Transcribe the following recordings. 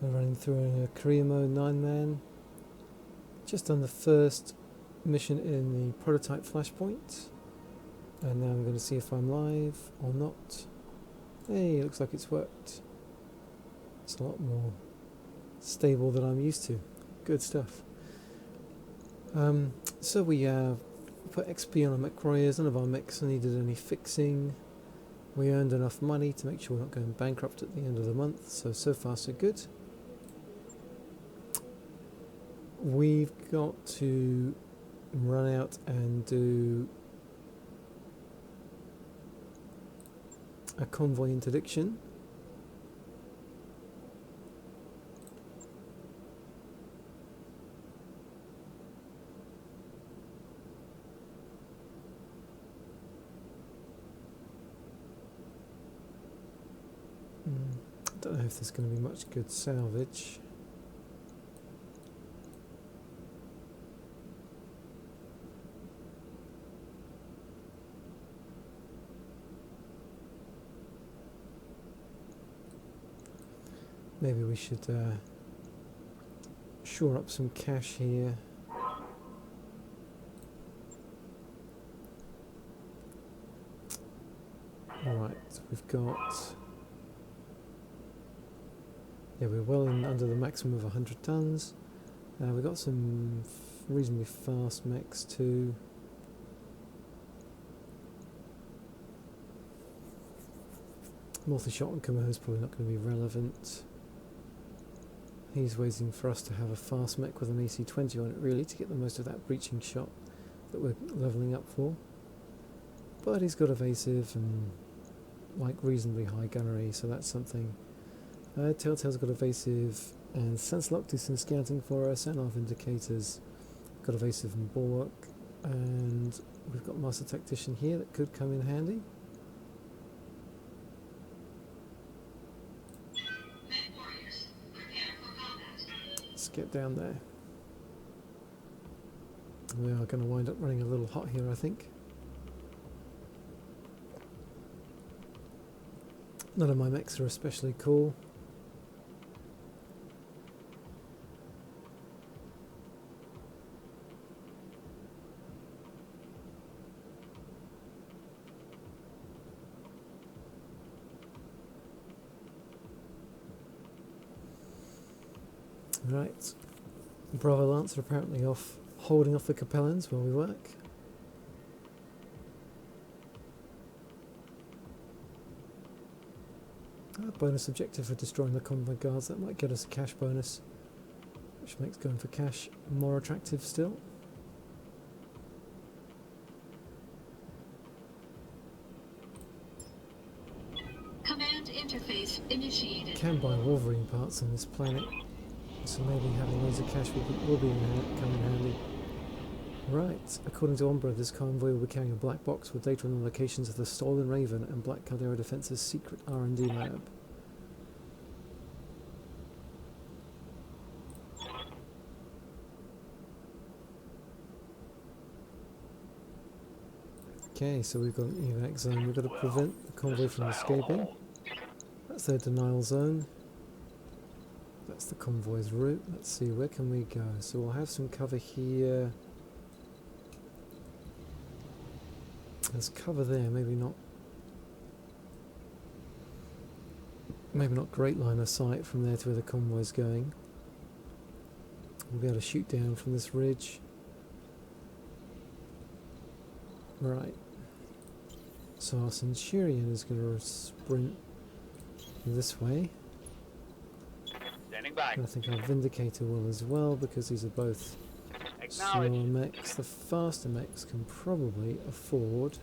We're running through a career mode 9-man. Just done the first mission in the prototype Flashpoint. And now I'm going to see if I'm live or not. Hey, looks like it's worked. It's a lot more stable than I'm used to. Good stuff. So we put XP on our mech warriors. None of our mechs needed any fixing. We earned enough money to make sure we're not going bankrupt at the end of the month. So far so good. We've got to run out and do a convoy interdiction. I don't know if there's going to be much good salvage. Maybe we should shore up some cash here. Alright, we've got... Yeah, we're well in under the maximum of 100 tons. We've got some reasonably fast mechs too. Multi-shot and Camo is probably not going to be relevant. He's waiting for us to have a fast mech with an E021 on it really to get the most of that breaching shot that we're levelling up for. But he's got evasive and like reasonably high gunnery, so that's something. Telltale's got evasive and Sense Lock do some scouting for us, and our Vindicators got evasive and bulwark, and we've got Master Tactician here that could come in handy. Let's get down there. We are going to wind up running a little hot here, I think. None of my mechs are especially cool. Right, Bravo Lance are apparently off holding off the Capellans while we work. Bonus objective for destroying the convoy guards, that might get us a cash bonus, which makes going for cash more attractive still. Command interface initiated. Can buy Wolverine parts on this planet, so maybe having loads of cash will come in handy. Right, according to Ombra, this convoy will be carrying a black box with data on the locations of the Stolen Raven and Black Caldera Defense's secret R&D lab. Okay, so we've got an evac zone. We've got to prevent the convoy from escaping. That's their denial zone. That's the convoy's route. Let's see, where can we go? So we'll have some cover here. There's cover there, maybe not great line of sight from there to where the convoy's going. We'll be able to shoot down from this ridge. Right. So our Centurion is going to sprint this way. Standing by. And I think our Vindicator will as well, because these are both slower mechs. The faster mechs can probably afford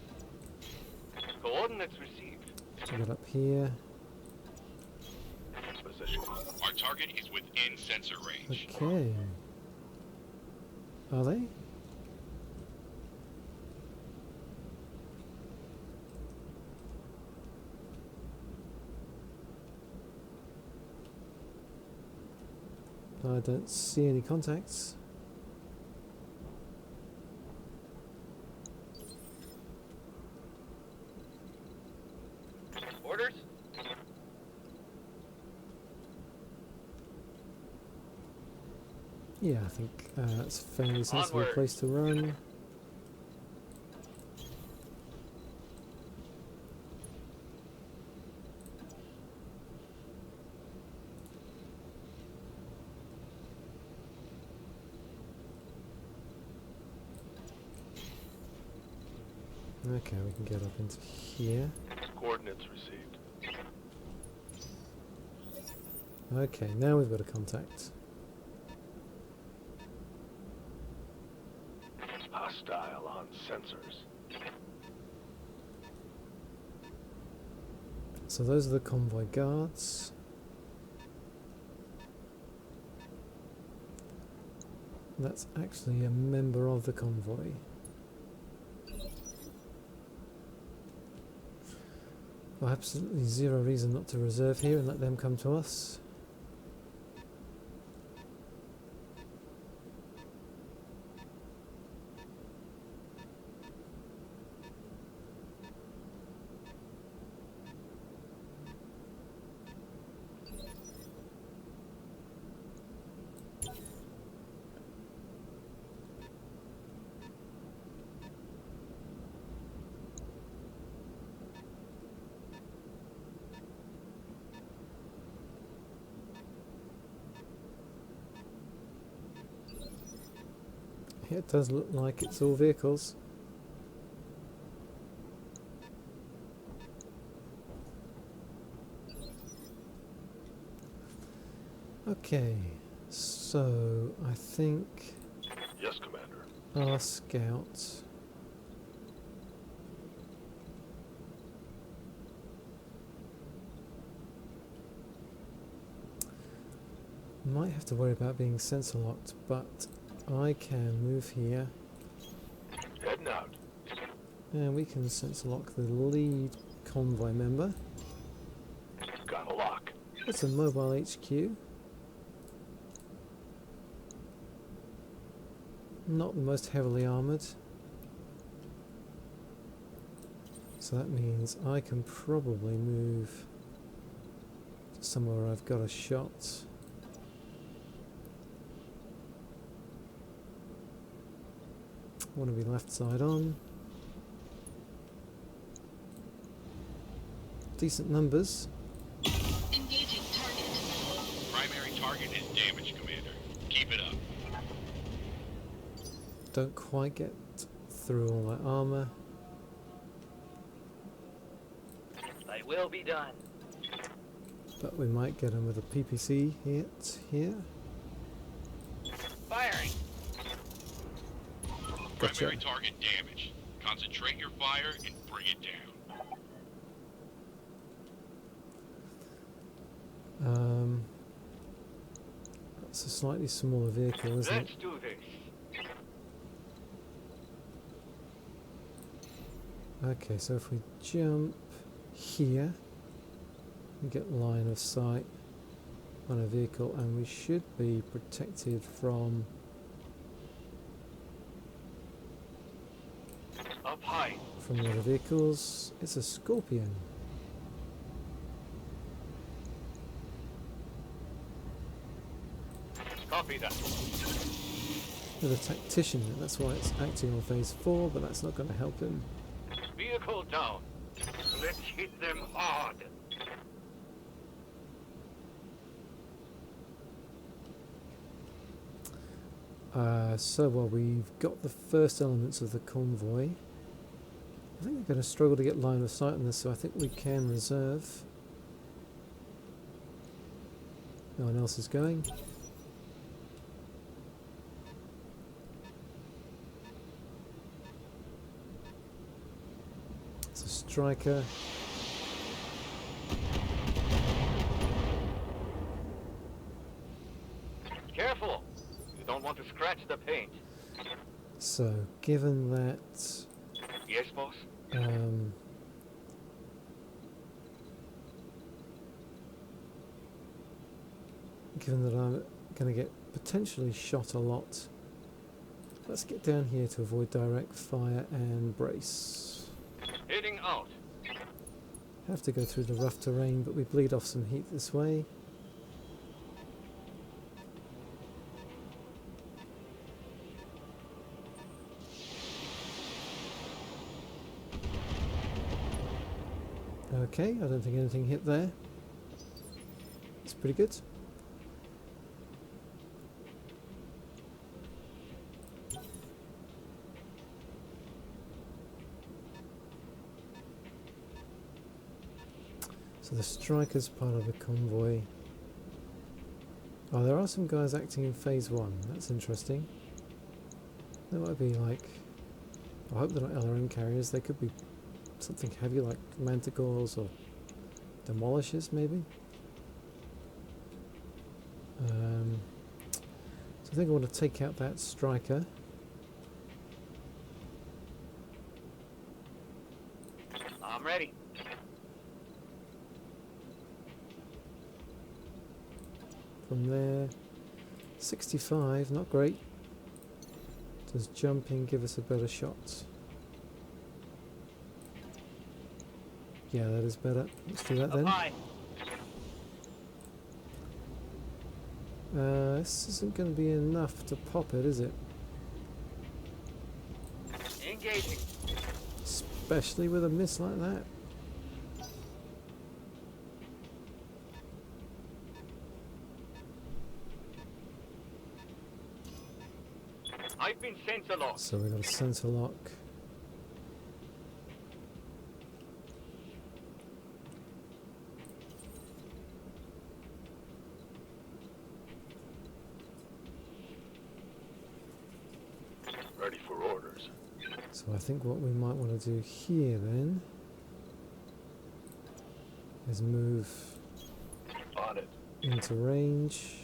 Coordinates received. to get up here. Position. Our target is within sensor range. Okay. Are they? I don't see any contacts. Orders? Yeah, I think it's a fairly sensible Onward. place to run. Okay, we can get up into here. Coordinates received. Okay, now we've got a contact. Hostile on sensors. So those are the convoy guards. That's actually a member of the convoy. Well, absolutely zero reason not to reserve here and let them come to us. It does look like it's all vehicles. Okay, so I think Yes, Commander. our scout might have to worry about being sensor locked, but I can move here Heading out. and we can sensor lock the lead convoy member. Got a lock. It's a mobile HQ. Not the most heavily armoured. So that means I can probably move to somewhere where I've got a shot. Want to be left side on. Decent numbers. Engaging target. Primary target is damaged, Commander. Keep it up. Don't quite get through all that armour. They will be done. But we might get them with a PPC hit here. Firing. Gotcha. Primary target damaged. Concentrate your fire and bring it down. That's a slightly smaller vehicle, isn't it? Let's do this. Okay, so if we jump here, we get line of sight on a vehicle, and we should be protected from Up high. the other vehicles. It's a Scorpion. Copy that. With a tactician, that's why it's acting on phase 4, but that's not going to help him. Vehicle down. Let's hit them hard. So while we've got the first elements of the convoy, I think we're going to struggle to get line of sight on this, so I think we can reserve. No one else is going. It's a striker. Careful. You don't want to scratch the paint. So given that Yes, boss. given that I'm going to get potentially shot a lot, let's get down here to avoid direct fire and brace. Heading out. Have to go through the rough terrain, but we bleed off some heat this way. Okay, I don't think anything hit there. It's pretty good. So the striker's part of the convoy. Oh, there are some guys acting in phase 1. That's interesting. They might be like... I hope they're not LRM carriers. They could be something heavy like manticores or demolishers maybe. So I think I want to take out that striker. I'm ready. From there, 65, not great. Does jumping give us a better shot? Yeah, that is better. Let's do that Up then. high. This isn't going to be enough to pop it, is it? Engaging. Especially with a miss like that. I've been sent along. So we've got a sensor lock. Ready for orders. So I think what we might want to do here then is move On it. into range.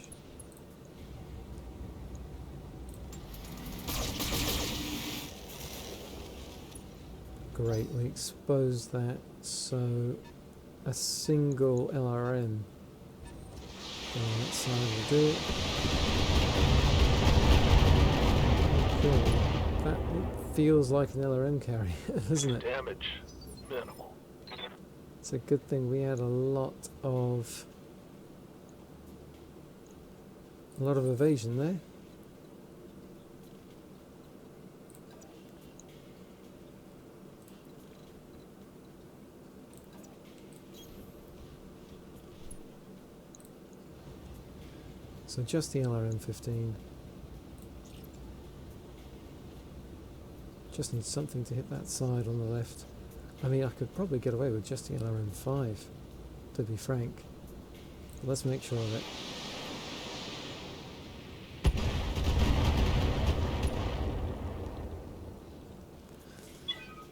Great, we exposed that, so a single LRM on that side will do it. Cool. That feels like an LRM carrier, doesn't it? Damage minimal. It's a good thing we had a lot of evasion there. So just the LRM-15. Just need something to hit that side on the left. I mean, I could probably get away with just the LRM-5, to be frank. But let's make sure of it.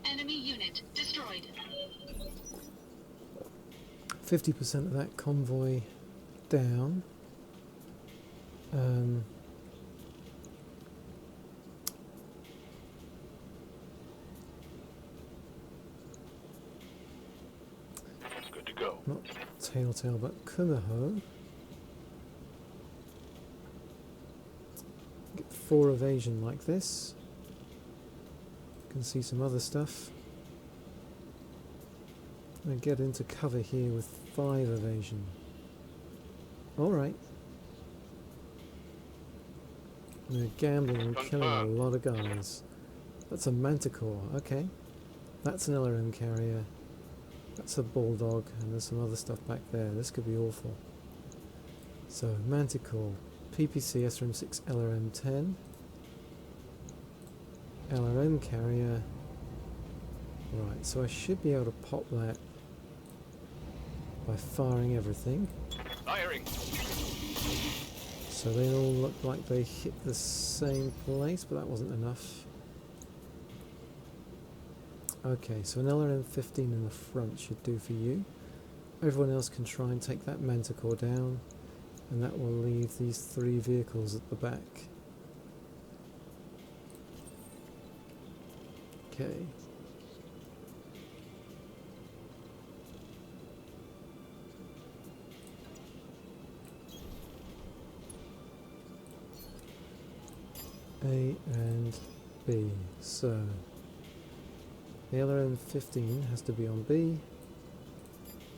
Enemy unit destroyed. 50% of that convoy down. Good to go. Not Telltale, but Kumaho. Get 4 evasion like this. You can see some other stuff. And get into cover here with 5 evasion. Alright. We're gambling and killing a lot of guys. That's a manticore, okay. That's an LRM carrier. That's a bulldog, and there's some other stuff back there. This could be awful. So, manticore, PPC SRM6 LRM10, LRM carrier. Right, so I should be able to pop that by firing everything. Firing. So they all look like they hit the same place, but that wasn't enough. Okay, so an LRM-15 in the front should do for you. Everyone else can try and take that manticore down, and that will leave these 3 vehicles at the back. Okay. A and B. So the LRM-15 has to be on B.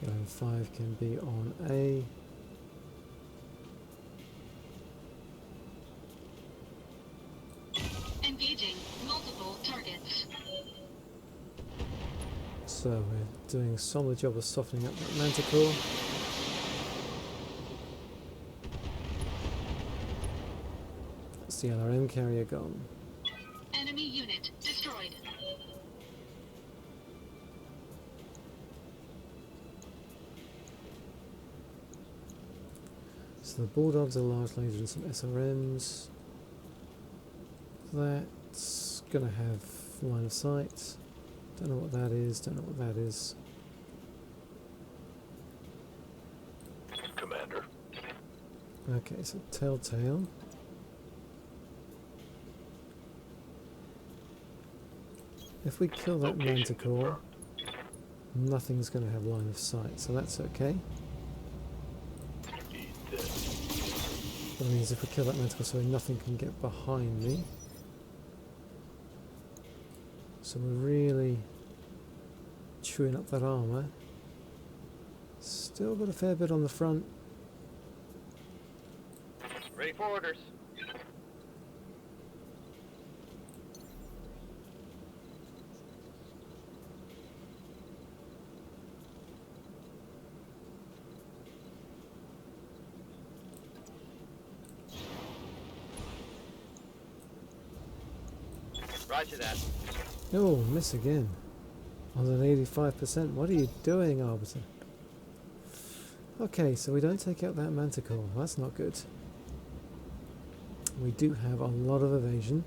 The LRM-5 can be on A. Engaging multiple targets. So we're doing a solid job of softening up that manticore. That's the LRM carrier gone. Enemy unit destroyed. So the Bulldogs are large lasers and some SRMs. That's going to have line of sight. Don't know what that is, don't know what that is. Commander. Okay, so Telltale. If we kill that Location manticore, confirmed. nothing's going to have line of sight, so that's okay. Eat this. That means if we kill that manticore, so nothing can get behind me. So we're really chewing up that armour. Still got a fair bit on the front. Ready for orders. Roger that. Oh, miss again. On an 85%. What are you doing, Arbiter? Okay, so we don't take out that manticore. That's not good. We do have a lot of evasion.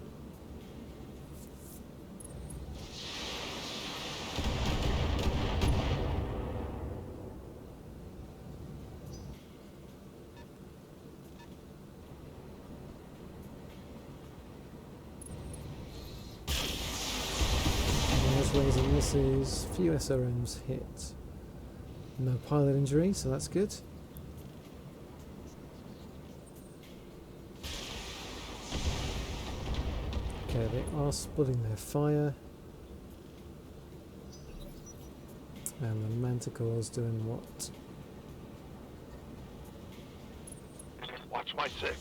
Laser misses, few SRMs hit. No pilot injury, so that's good. Okay, they are splitting their fire. And the Manticore's doing what? Watch my six.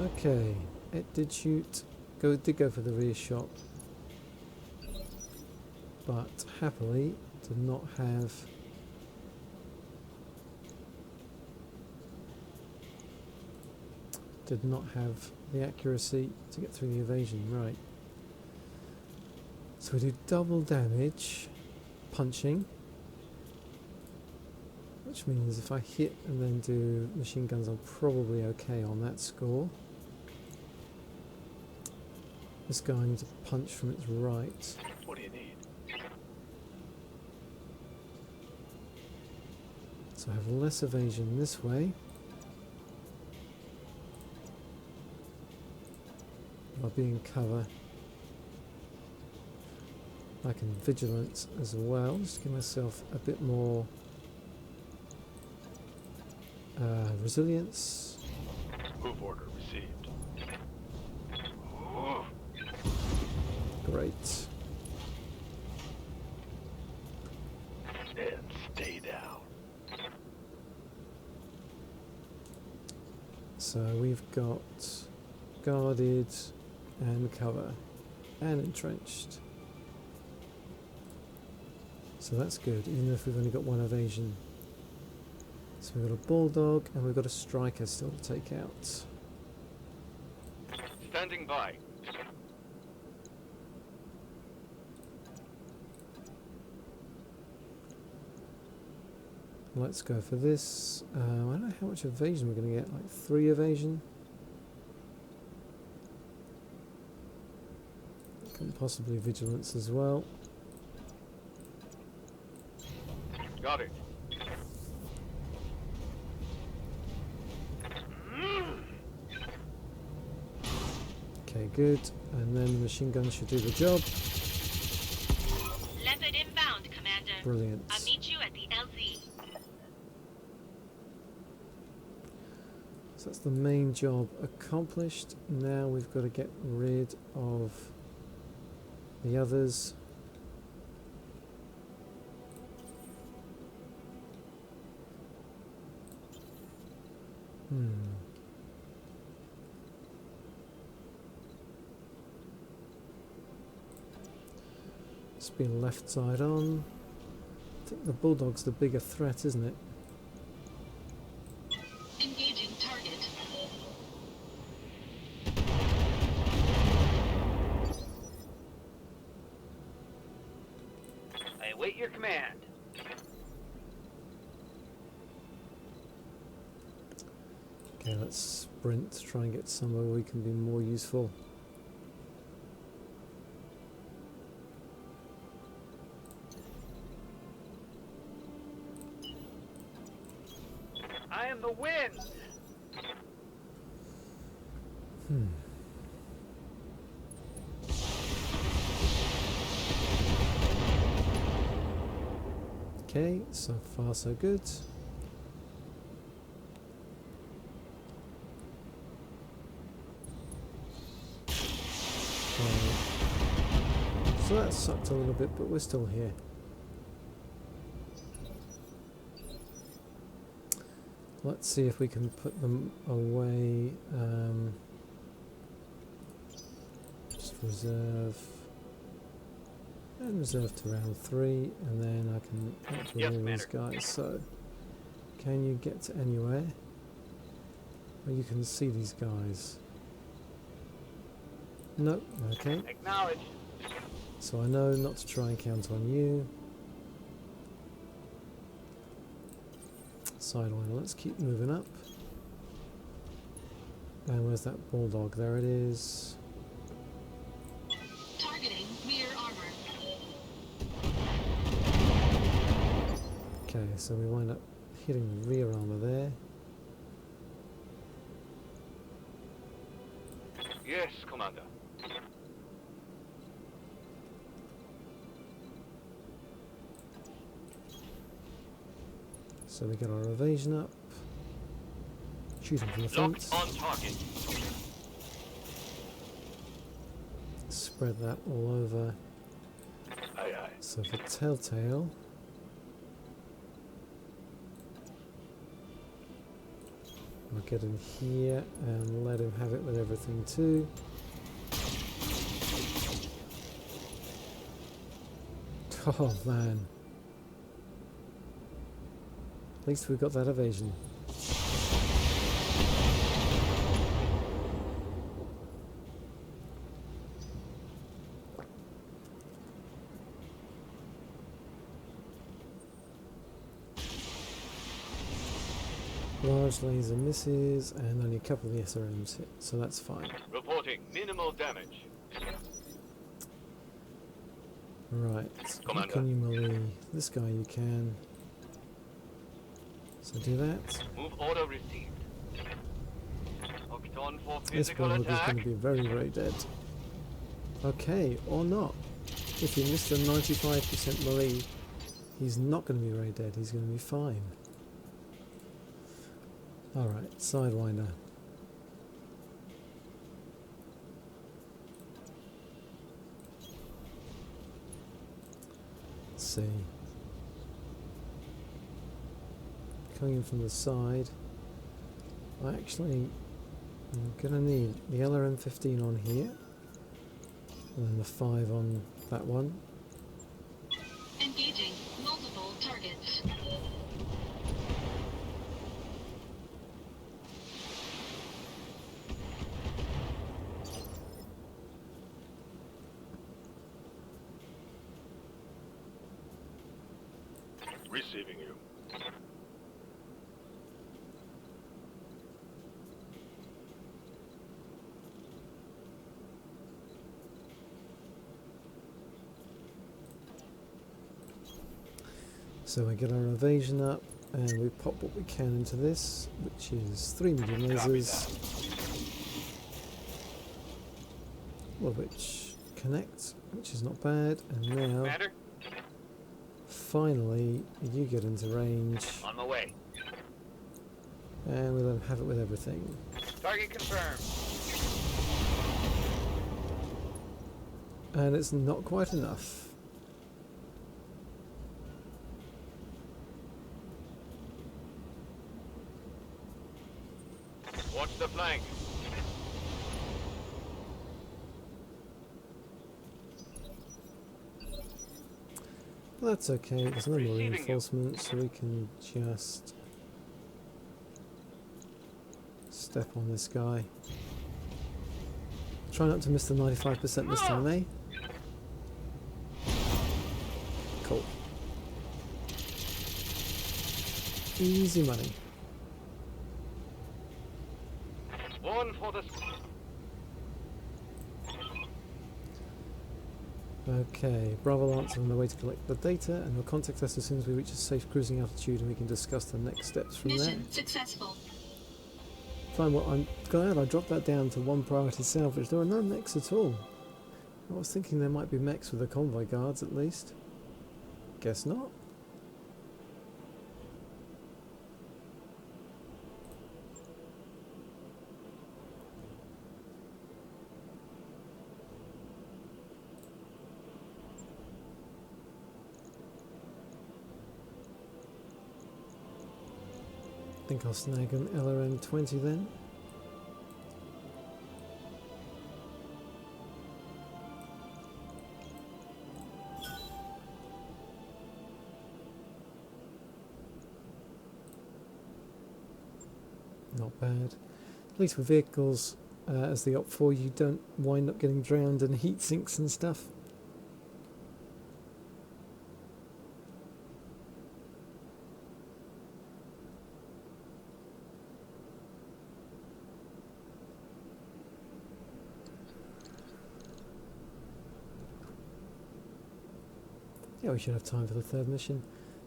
Okay, it did shoot. Did go for the rear shot. But happily did not have the accuracy to get through the evasion. Right. So we do double damage punching, which means if I hit and then do machine guns, I'm probably okay on that score. This guy needs to punch from its right. What do you need? So I have less evasion this way. I'll be in cover. I can vigilance as well, just to give myself a bit more resilience. Move order received. Great. And stay down. So we've got guarded and cover and entrenched. So that's good, even if we've only got one evasion. So we've got a bulldog and we've got a striker still to take out. Standing by. Let's go for this. I don't know how much evasion we're going to get, like 3 evasion. And possibly vigilance as well. Got it. Okay, good. And then the machine gun should do the job. Leopard inbound, Commander. Brilliant. I'll meet you at the LZ. So that's the main job accomplished. Now we've got to get rid of the others. It's been left side on. I think the Bulldog's the bigger threat, isn't it? Engaging target. I await your command. Okay, let's sprint, try and get somewhere where we can be more useful. I am the wind. Okay, so far so good. So that sucked a little bit, but we're still here. Let's see if we can put them away. Just reserve. And reserve to round 3, and then I can act with Yes, all these guys. So, can you get to anywhere where you can see these guys? Nope, okay. Acknowledge. So I know not to try and count on you. Sidewinder, let's keep moving up. And where's that Bulldog? There it is. Targeting rear armor. Okay, so we wind up hitting the rear armor there. Yes, Commander. So we get our evasion up. Shooting from the Locked front. on target. Spread that all over. Aye, aye. So for Telltale, we'll get him here and let him have it with everything too. Oh man. At least we got that evasion. Large laser misses and only a couple of the SRMs hit, so that's fine. Reporting minimal damage. Right, Commander. can you melee? This guy you can. So do that. Move order received. Locked on for This physical Bulldog is attack. going to be very, very dead. Okay, or not. If he missed a 95% melee, he's not going to be very dead, he's going to be fine. Alright, Sidewinder. Let's see. Coming in from the side. I'm going to need the LRM-15 on here. And then the 5 on that one. Engaging multiple targets. Receiving you. So we get our evasion up and we pop what we can into this, which is 3 medium lasers, well, which connect, which is not bad. And now, Commander, finally, you get into range, on my way. and we let them have it with everything. Target confirmed. And it's not quite enough. Watch the flank. That's okay, there's no more Receiving you. reinforcements, so we can just step on this guy. Try not to miss the 95% this time, eh? Cool. Easy money. One for the... Okay, Bravo Lance are on their way to collect the data, and will contact us as soon as we reach a safe cruising altitude, and we can discuss the next steps from there. Mission successful. Fine, well, I'm glad I dropped that down to 1 priority salvage. There are no mechs at all. I was thinking there might be mechs with the convoy guards at least. Guess not. I think I'll snag an LRM-20 then. Not bad. At least with vehicles as the Op-4 you don't wind up getting drowned in heat sinks and stuff. Yeah, we should have time for the 3rd mission.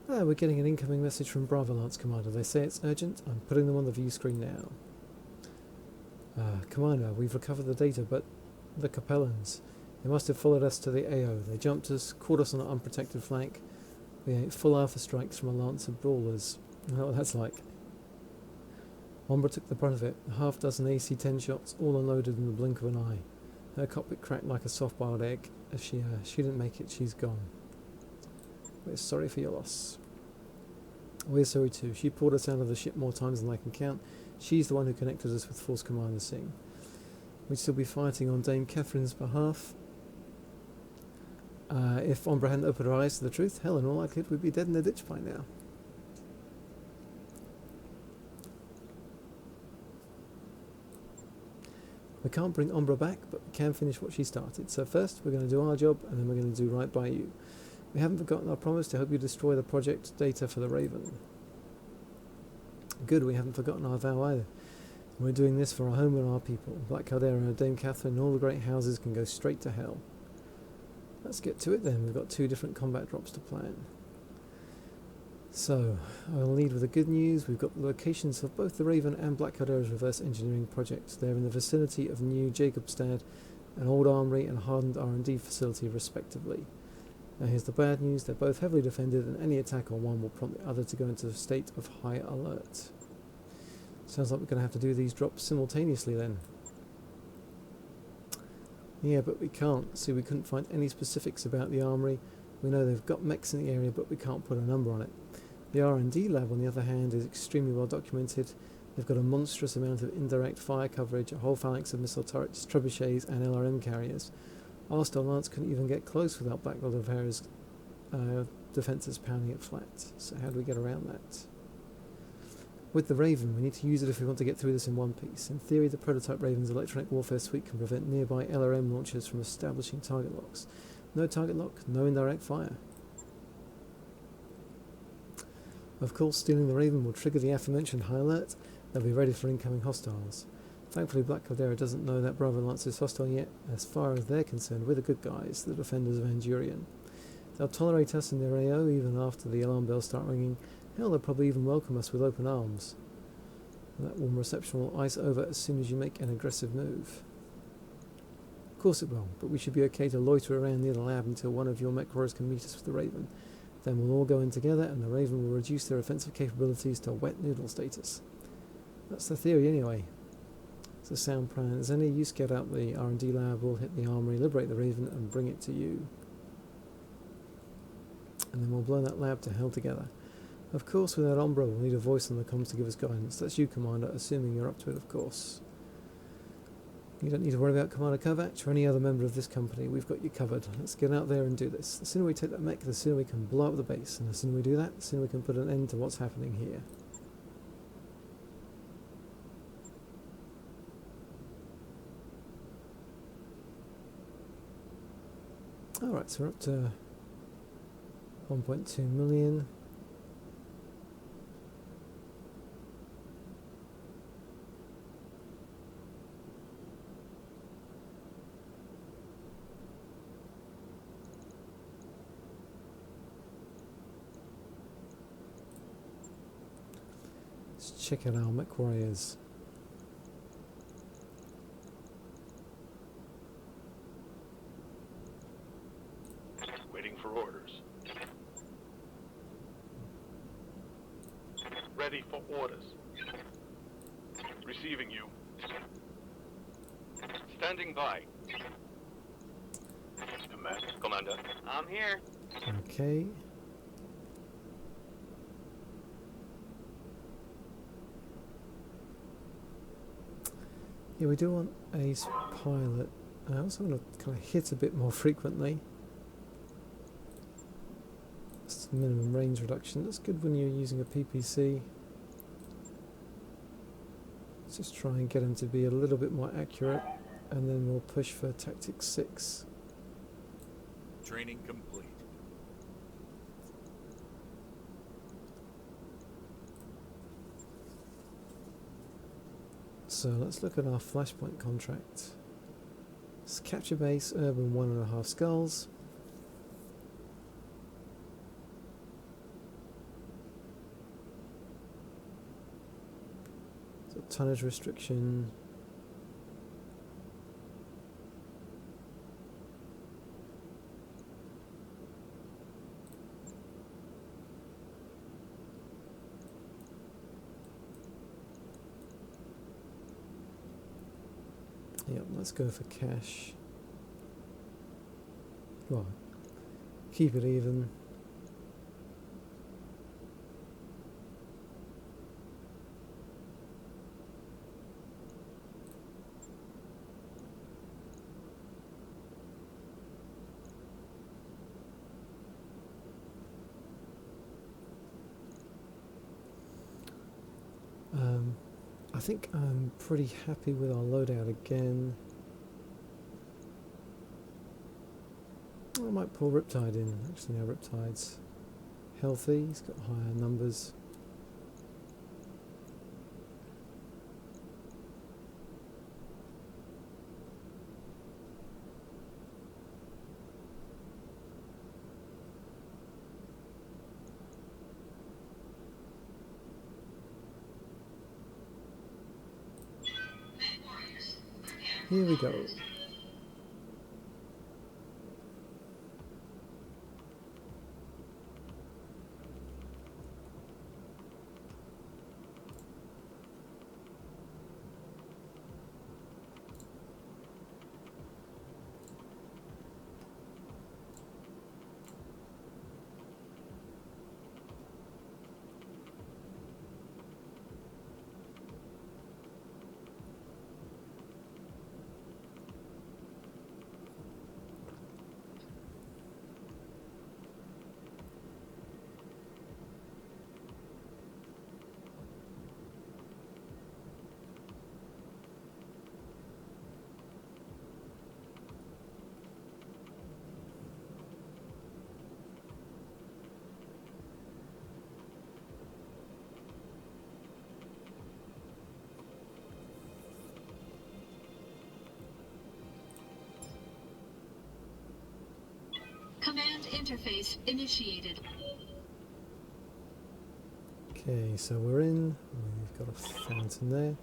We're getting an incoming message from Bravo Lance Commander. They say it's urgent. I'm putting them on the view screen now. Commander, we've recovered the data, but the Capellans. They must have followed us to the AO. They jumped us, caught us on an unprotected flank. We ate full alpha strikes from a lance of brawlers. You know what that's like. Ombra took the brunt of it. A half dozen AC-10 shots, all unloaded in the blink of an eye. Her cockpit cracked like a soft-boiled egg. If she didn't make it, she's gone. We're sorry for your loss. We're sorry too. She pulled us out of the ship more times than I can count. She's the one who connected us with Force Commander Singh. We'd still be fighting on Dame Catherine's behalf. If Ombra hadn't opened her eyes to the truth, hell, in all likelihood, we'd be dead in the ditch by now. We can't bring Ombra back, but we can finish what she started. So first, we're going to do our job, and then we're going to do right by you. We haven't forgotten our promise to help you destroy the project data for the Raven. Good, we haven't forgotten our vow either. We're doing this for our home and our people. Black Caldera, Dame Catherine, and all the great houses can go straight to hell. Let's get to it then. We've got 2 different combat drops to plan. So, I'll lead with the good news. We've got the locations of both the Raven and Black Caldera's reverse engineering projects. They're in the vicinity of New Jacobstad, an old armory and hardened R&D facility respectively. Now here's the bad news, they're both heavily defended and any attack on one will prompt the other to go into a state of high alert. Sounds like we're going to have to do these drops simultaneously then. Yeah, but we can't. See, we couldn't find any specifics about the armory. We know they've got mechs in the area, but we can't put a number on it. The R&D lab, on the other hand, is extremely well documented. They've got a monstrous amount of indirect fire coverage, a whole phalanx of missile turrets, trebuchets and LRM carriers. Our Star Lance couldn't even get close without Black Caldera's defences pounding it flat. So how do we get around that? With the Raven, we need to use it if we want to get through this in one piece. In theory, the prototype Raven's electronic warfare suite can prevent nearby LRM launchers from establishing target locks. No target lock, no indirect fire. Of course, stealing the Raven will trigger the aforementioned high alert. They'll be ready for incoming hostiles. Thankfully, Black Caldera doesn't know that Bravo Lance is hostile yet. As far as they're concerned, we're the good guys, the defenders of Andurian. They'll tolerate us in their AO even after the alarm bells start ringing. Hell, they'll probably even welcome us with open arms. And that warm reception will ice over as soon as you make an aggressive move. Of course it will, but we should be okay to loiter around near the lab until one of your mech warriors can meet us with the Raven. Then we'll all go in together and the Raven will reduce their offensive capabilities to wet noodle status. That's the theory anyway. It's a sound plan. As any use get out the R&D lab, we'll hit the armory, liberate the Raven and bring it to you. And then we'll blow that lab to hell together. Of course, without Ombra, we'll need a voice on the comms to give us guidance. That's you, Commander, assuming you're up to it, of course. You don't need to worry about Commander Kovac or any other member of this company. We've got you covered. Let's get out there and do this. The sooner we take that mech, the sooner we can blow up the base. And the sooner we do that, the sooner we can put an end to what's happening here. Alright, so we're up to 1.2 million. Let's check out our mech warriors. Waiting for orders. Ready for orders. Receiving you. Standing by. Commander. I'm here. Okay. Yeah, we do want ace pilot. I also want to kind of hit a bit more frequently. That's the minimum range reduction. That's good when you're using a PPC. Let's just try and get him to be a little bit more accurate, and then we'll push for Tactics 6. Training complete. So let's look at our Flashpoint contract. Let's capture base, urban 1.5 skulls. So tonnage restriction. Yep, let's go for cash. Well, keep it even. I think I'm pretty happy with our loadout again. I might pull Riptide in. Actually, no, Riptide's healthy. He's got higher numbers. Here we go. Command interface initiated. Okay, so we're in. We've got a fountain there.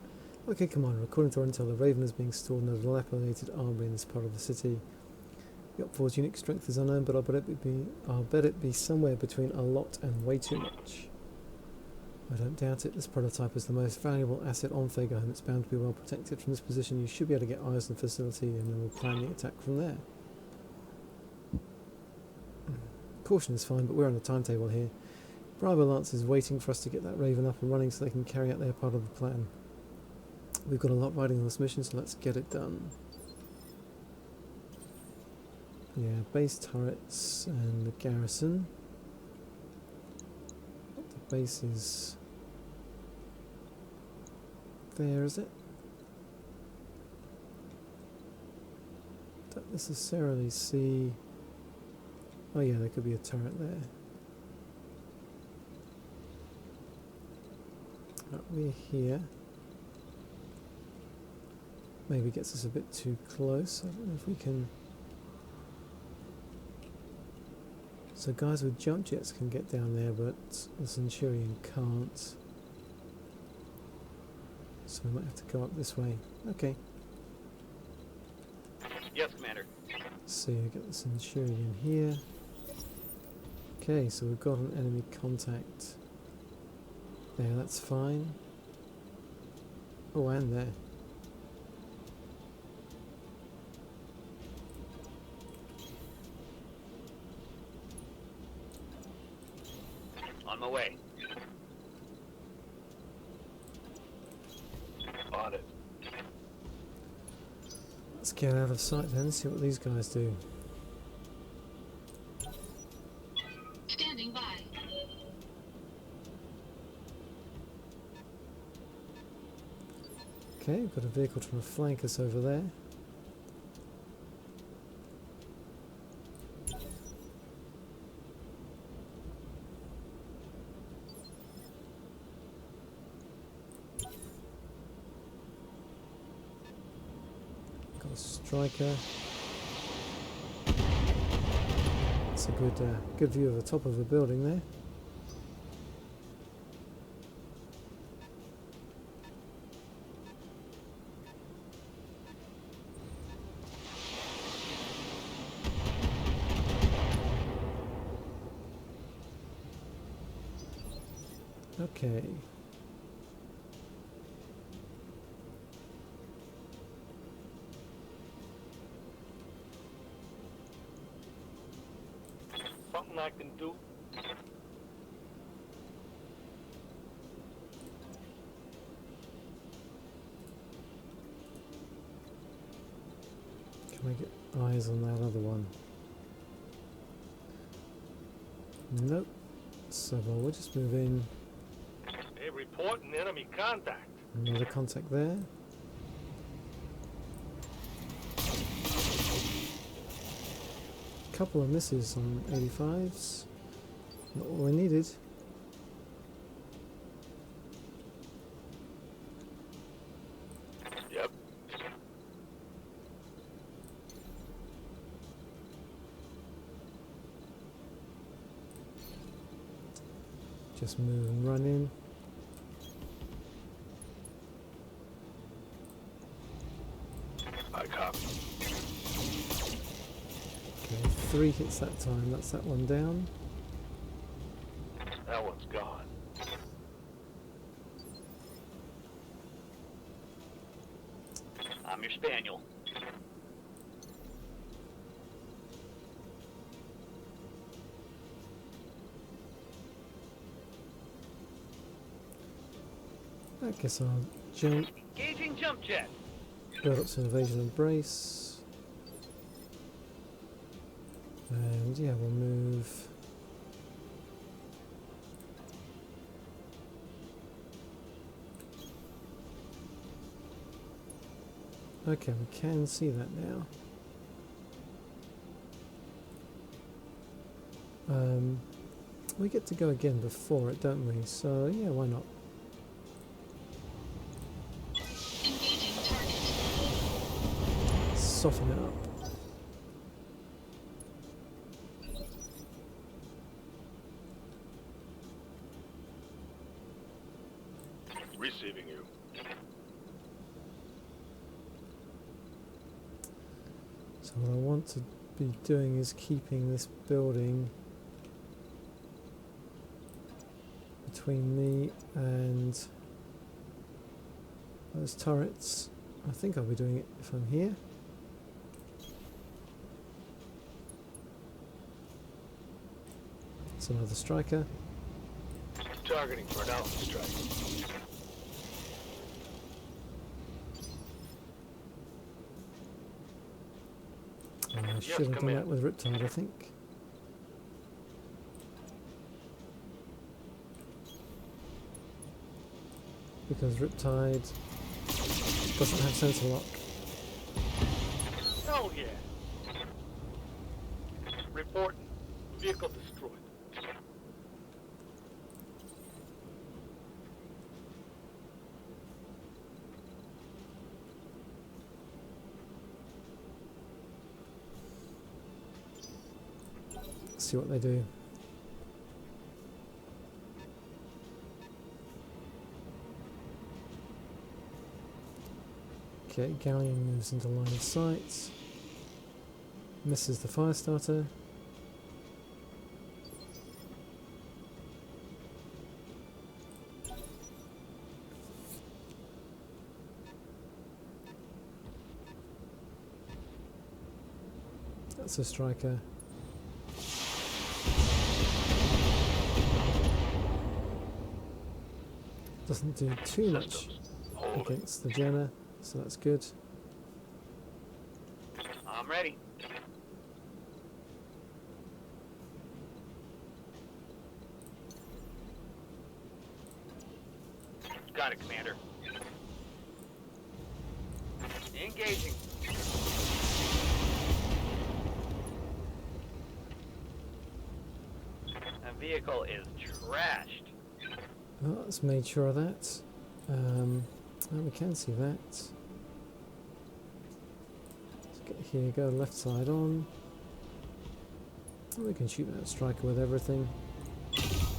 Okay, Commander, according to our intel, the Raven is being stored in a dilapidated armory in this part of the city. The Op4's unique strength is unknown, but I'll bet it be somewhere between a lot and way too much. I don't doubt it. This prototype is the most valuable asset on Fagerholm. It's bound to be well protected. From this position, you should be able to get eyes on the facility, and then we'll plan the attack from there. Caution is fine, but we're on a timetable here. Bravo Lance is waiting for us to get that Raven up and running so they can carry out their part of the plan. We've got a lot riding on this mission, so let's get it done. Yeah, base turrets and the garrison. The base is there, is it? Don't necessarily see. Oh yeah, there could be a turret there. Right, we're here. Maybe gets us a bit too close. I don't know if we can. So guys with jump jets can get down there, but the Centurion can't. So we might have to go up this way. Okay. Yes, Commander. So you get the Centurion here. Okay, so we've got an enemy contact there, that's fine. Oh, and there. On my way. On it. Let's get out of sight then, see what these guys do. Standing by. Okay, we've got a vehicle trying to flank us over there. Got a striker. That's a good view of the top of the building there. Okay. Something I can do? Can I get eyes on that other one? Nope. So we'll just move in. Hey, reporting enemy contact. Another contact there. Couple of misses on 85s. Not what we needed. Yep. Just move and run in. I copy. Okay, 3 hits that time. That's that one down. That one's gone. I'm your spaniel. I guess I'll jump, Engaging jump jet. build up some evasion and brace. And yeah, we'll move. Okay, we can see that now. We get to go again before it, don't we? So yeah, why not? Engaging target. Soften it up. Receiving you. So what I want to be doing is keeping this building between me and those turrets. I think I'll be doing it if I'm here. It's another striker. Targeting for an alpha strike. I should have done that with Riptide, I think. Because Riptide doesn't have sensor lock. Hell yeah. Reporting. Vehicle destroyed. Let's see what they do. Okay, Galleon moves into line of sight. Misses the fire starter. That's a striker. Doesn't do too much against the Jenna, so that's good. I'm ready. Got it, Commander. Engaging. That vehicle is trashed. Well, let's made sure of that. Oh, we can see that. Let's get here, go left side on. Oh, we can shoot that striker with everything.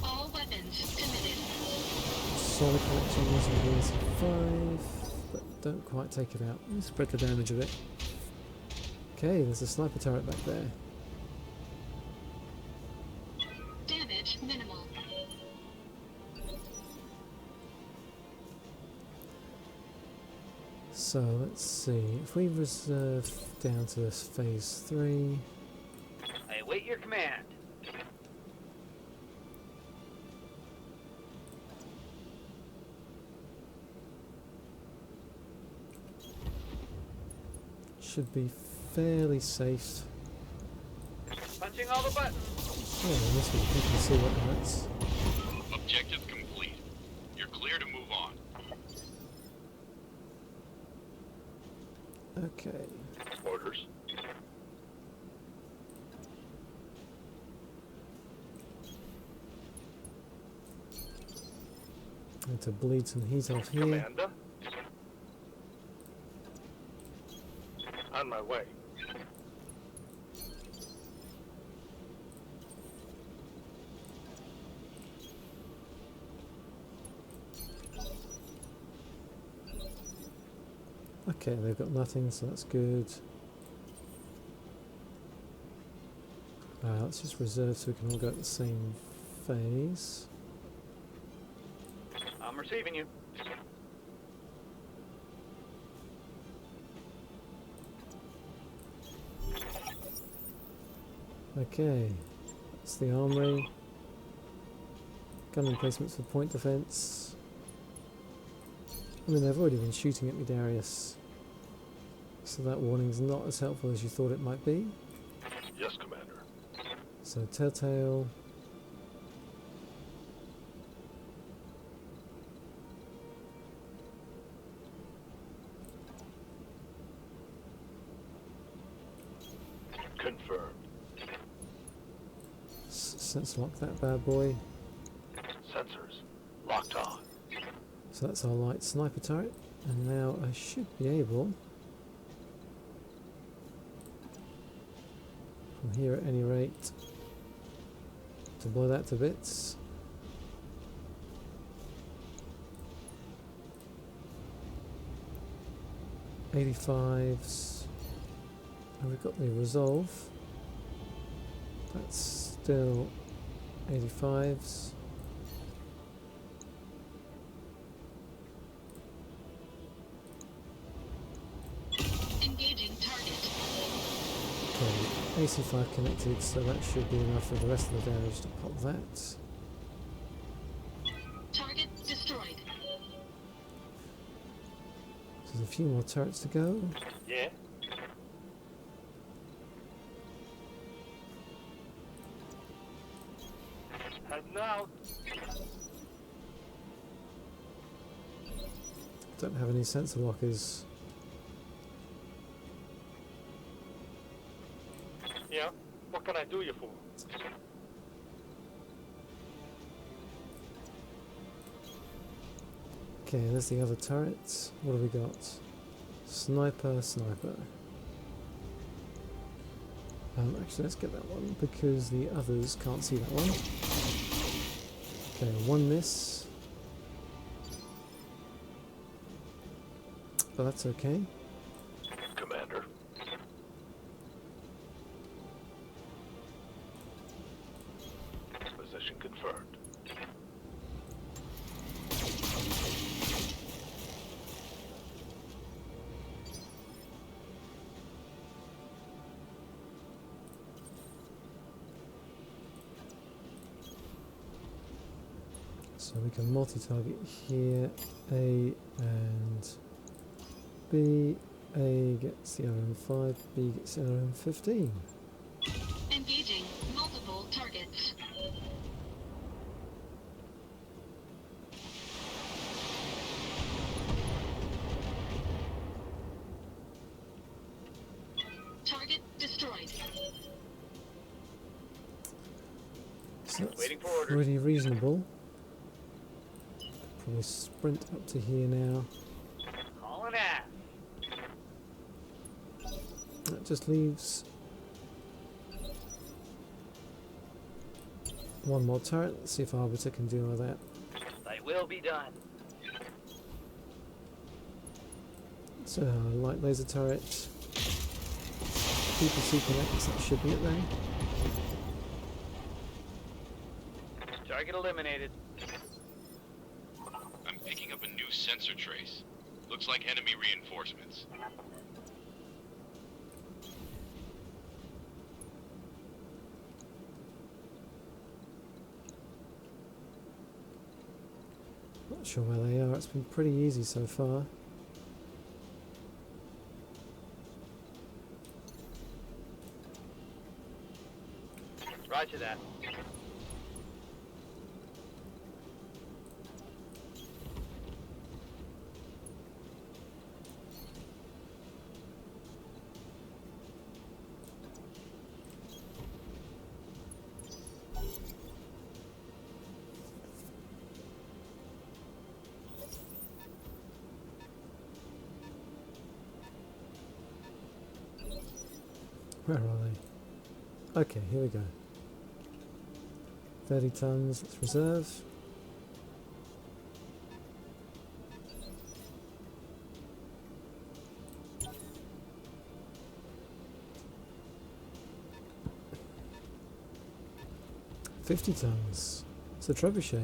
All weapons committed. Solid connection using the AC5, but don't quite take it out. Spread the damage a bit. Okay, there's a sniper turret back there. Damage minimal. So let's see, if we reserve down to this phase 3, I await your command. should be fairly safe. Punching all the buttons. Oh, this one, you can see what that's. Objective complete. You're clear to move on. Okay, Orders. need to bleed some heat off here. Commander. On my way. Okay, they've got nothing, so that's good. Let's just reserve so we can all go at the same phase. I'm receiving you. Okay, that's the armory. Gun emplacements for point defense. I mean, they've already been shooting at me, Darius. So that warning's not as helpful as you thought it might be. Yes, Commander. So Telltale. Confirmed. Sense lock that bad boy. Sensors locked on. So that's our light sniper turret. And now I should be able, from here at any rate, to blow that to bits. .85s. And we've got the resolve. That's still 85s. Engaging target. Okay, AC5 connected, so that should be enough for the rest of the damage to pop that. Target destroyed. So there's a few more turrets to go. Yeah. don't have any sensor lockers. Yeah? What can I do you for? Okay, there's the other turret. What have we got? Sniper, sniper. Actually, let's get that one because the others can't see that one. Okay, one miss. But that's okay. Commander. Position confirmed. So we can multi-target here, A and B. A gets the RM5, B gets the RM15. Engaging multiple targets. Target destroyed. So that's Waiting for orders. pretty reasonable. Probably sprint up to here now. Calling ass. That just leaves one more turret. Let's see if Arbiter can deal with that. Thy will be done. So, light laser turret. PPC connects, that should be it then. Target eliminated. I'm picking up a new sensor trace. Looks like enemy reinforcements. Not sure where they are, it's been pretty easy so far. Roger that. Where are they? Okay, here we go. 30 tons, let's reserve. $50 tons. It's a trebuchet.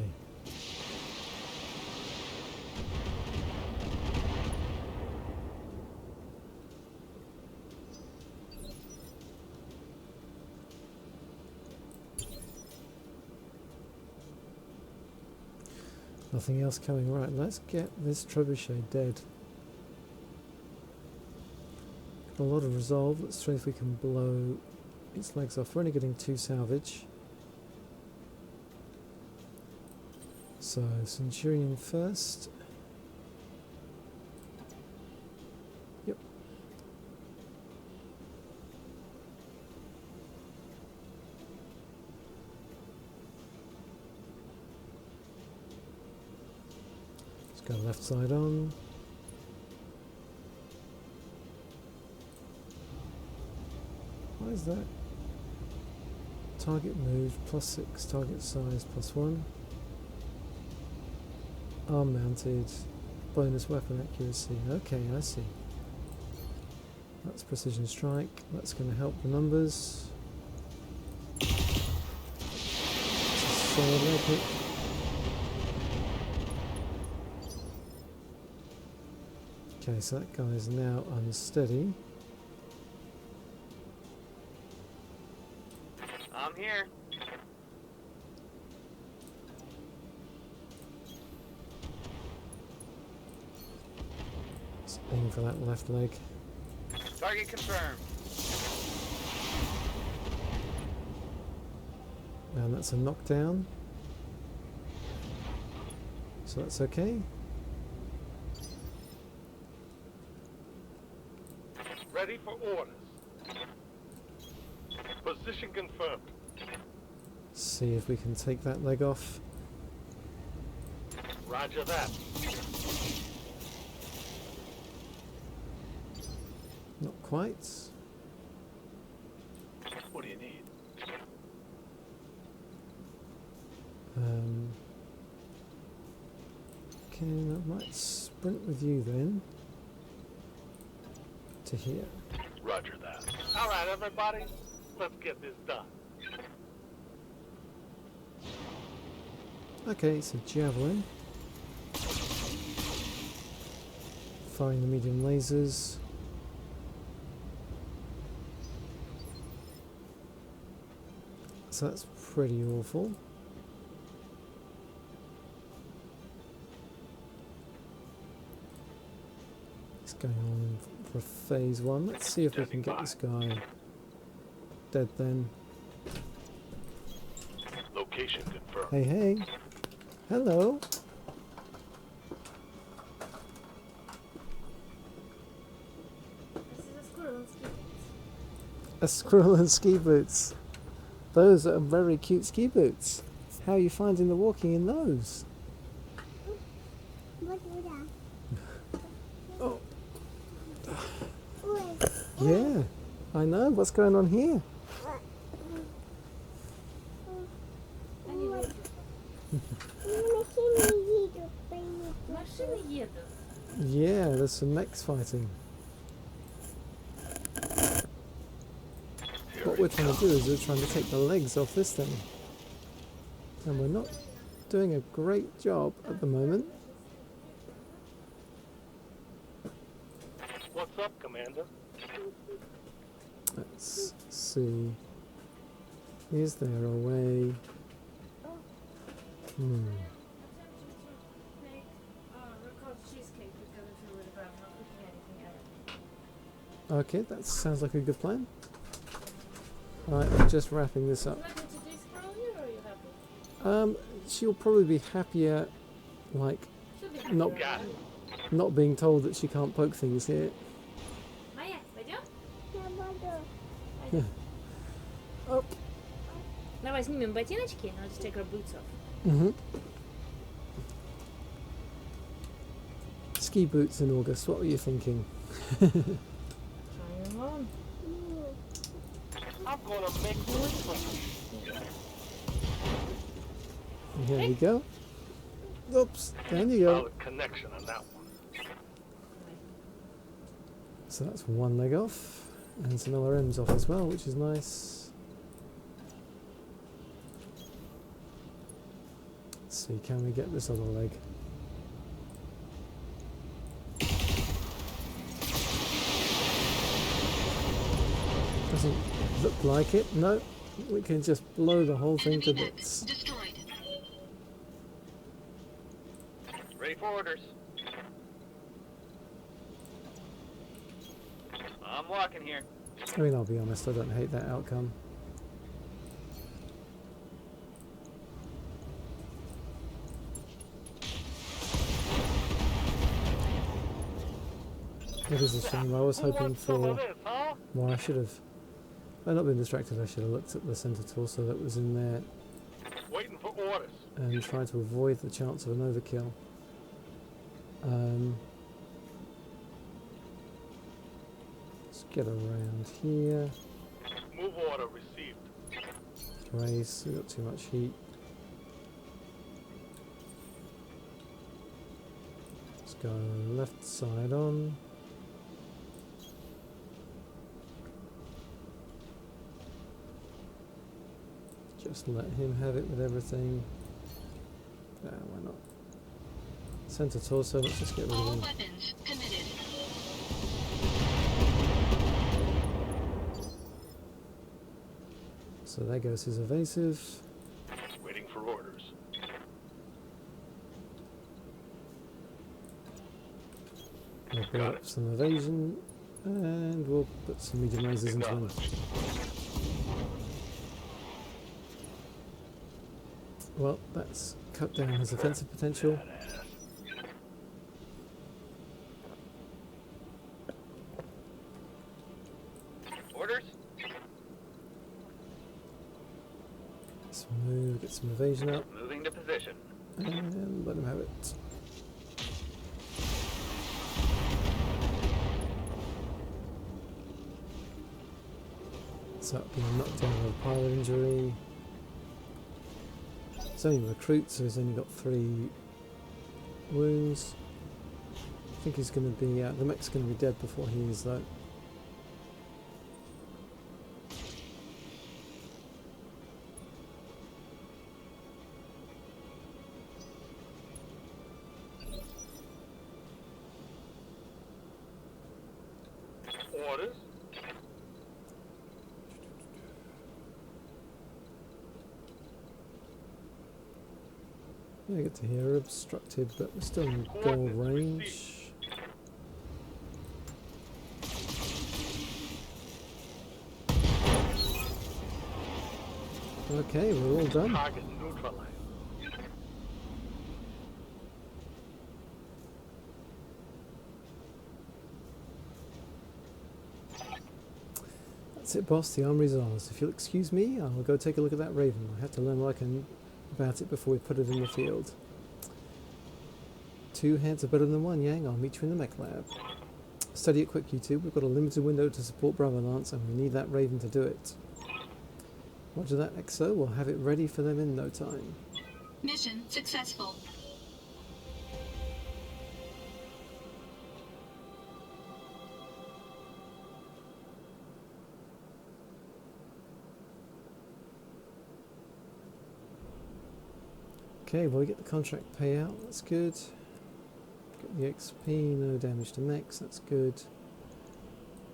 Nothing else coming. Right, let's get this trebuchet dead. Got a lot of resolve. Let's try if we can blow its legs off. We're only getting 2 salvage. So, Centurion first. Yep. Let's go left side on. Why is that? Target move +6, target size +1. Arm mounted, bonus weapon accuracy. Okay, I see. That's precision strike. That's going to help the numbers. It's a solid leg hit. Okay, so that guy is now unsteady. I'm here. Just aim for that left leg. Target confirmed. And that's a knockdown. So that's okay. Ready for orders. Position confirmed. See if we can take that leg off. Roger that. Not quite. What do you need? Okay, I might sprint with you then. To here. Roger that. All right, everybody. Let's get this done. Okay, it's a javelin. Firing the medium lasers. So that's pretty awful. It's going on for phase 1. Let's see if we can get this guy dead then. Location confirmed. Hey, hey. Hello. This is a squirrel and ski boots. A squirrel and ski boots. Those are very cute ski boots. How are you finding the walking in those? Oh. Yeah, I know. What's going on here? Машины едут. Yeah, there's some mechs fighting. What we're trying to do is we're trying to take the legs off this thing. And we're not doing a great job at the moment. What's up, Commander? Let's see. Is there a way? Make record cheesecake because I feel really bad. I'm not cooking anything ever. Okay, that sounds like a good plan. Alright, I'm just wrapping this up. Would you like me to de-scroll here or are you happy? She'll probably be happier, like, Should be not, happy, Got it. not being told that she can't poke things here. Maya, пойдем? Up. Давай снимем ботиночки. I'll just take our boots off. Ski boots in August, what were you thinking? Try them on. I'm gonna make this one. Here we go. Oops, there you go. Solid connection on that one. So that's one leg off, and some LRMs off as well, which is nice. Let's see, can we get this other leg? Doesn't look like it. No, we can just blow the whole thing to Enemy mech bits. destroyed. Ready for orders. I'm walking here. I mean, I'll be honest, I don't hate that outcome. It is a shame. I was Who hoping wants some of for... this, huh? Well, I should have... I've not been distracted. I should have looked at the centre torso that was in there Waiting for orders. and tried to avoid the chance of an overkill. Let's get around here. Move order received. Race, we've got too much heat. Let's go left side on. Just let him have it with everything. Why not? Centre torso, let's just get rid of All him. weapons committed. So there goes his evasive. Waiting for orders. We'll build up some evasion, and we'll put some medium lasers into him. Well, that's cut down his offensive potential. Orders? Let's move, get some evasion up, Moving to position. and let him have it. So being knocked down with a pilot injury. He's only a recruit, so he's only got 3 wounds. I think he's going to be, the mech's going to be dead before he is though. Orders? I get to hear obstructed, but we're still in goal range. Okay, we're all done. Target neutralized. That's it, boss. The armory's ours. If you'll excuse me, I'll go take a look at that Raven. I have to learn what I can about it before we put it in the field. 2 heads are better than 1, Yang. I'll meet you in the mech lab. Study it quick, you two. We've got a limited window to support Bravo Lance, and we need that Raven to do it. Roger that, XO. We'll have it ready for them in no time. Mission successful. Okay, well, we get the contract payout. That's good. Get the XP. No damage to mechs. That's good.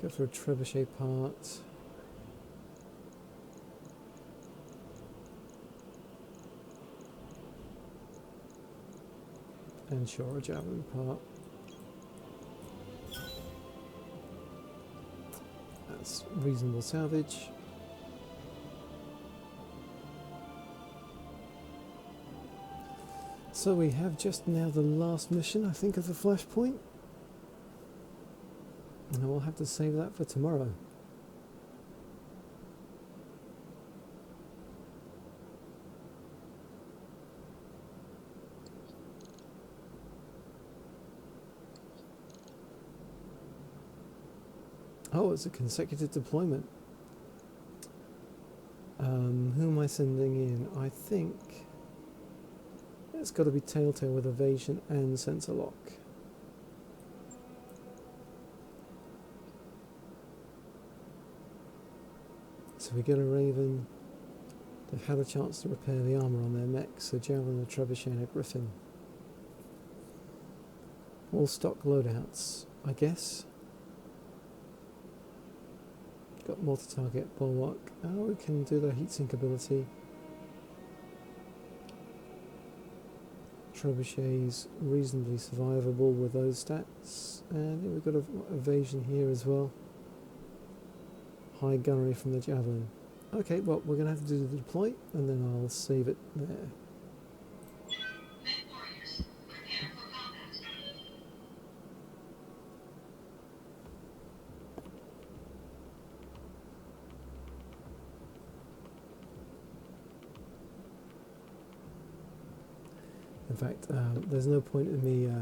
Go for a trebuchet part. And sure, a javelin part. That's reasonable salvage. So we have just now the last mission, I think, of the Flashpoint. And we'll have to save that for tomorrow. Oh, it's a consecutive deployment. Who am I sending in? I think it's got to be Telltale with evasion and sensor lock. So we get a Raven. They've had a chance to repair the armour on their mechs, so Javelin, a Trebuchet and a Griffin. All stock loadouts, I guess. Got multi-target bulwark. Oh, we can do the heatsink ability. Trebuchet's reasonably survivable with those stats. And we've got evasion here as well. High gunnery from the Javelin. Okay, well, we're going to have to do the deploy, and then I'll save it there. In fact, there's no point in me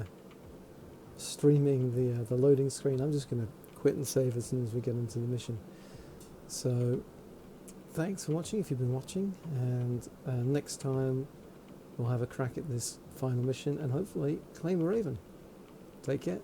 streaming the loading screen. I'm just going to quit and save as soon as we get into the mission. So, thanks for watching if you've been watching, and next time we'll have a crack at this final mission and hopefully claim a Raven. Take care.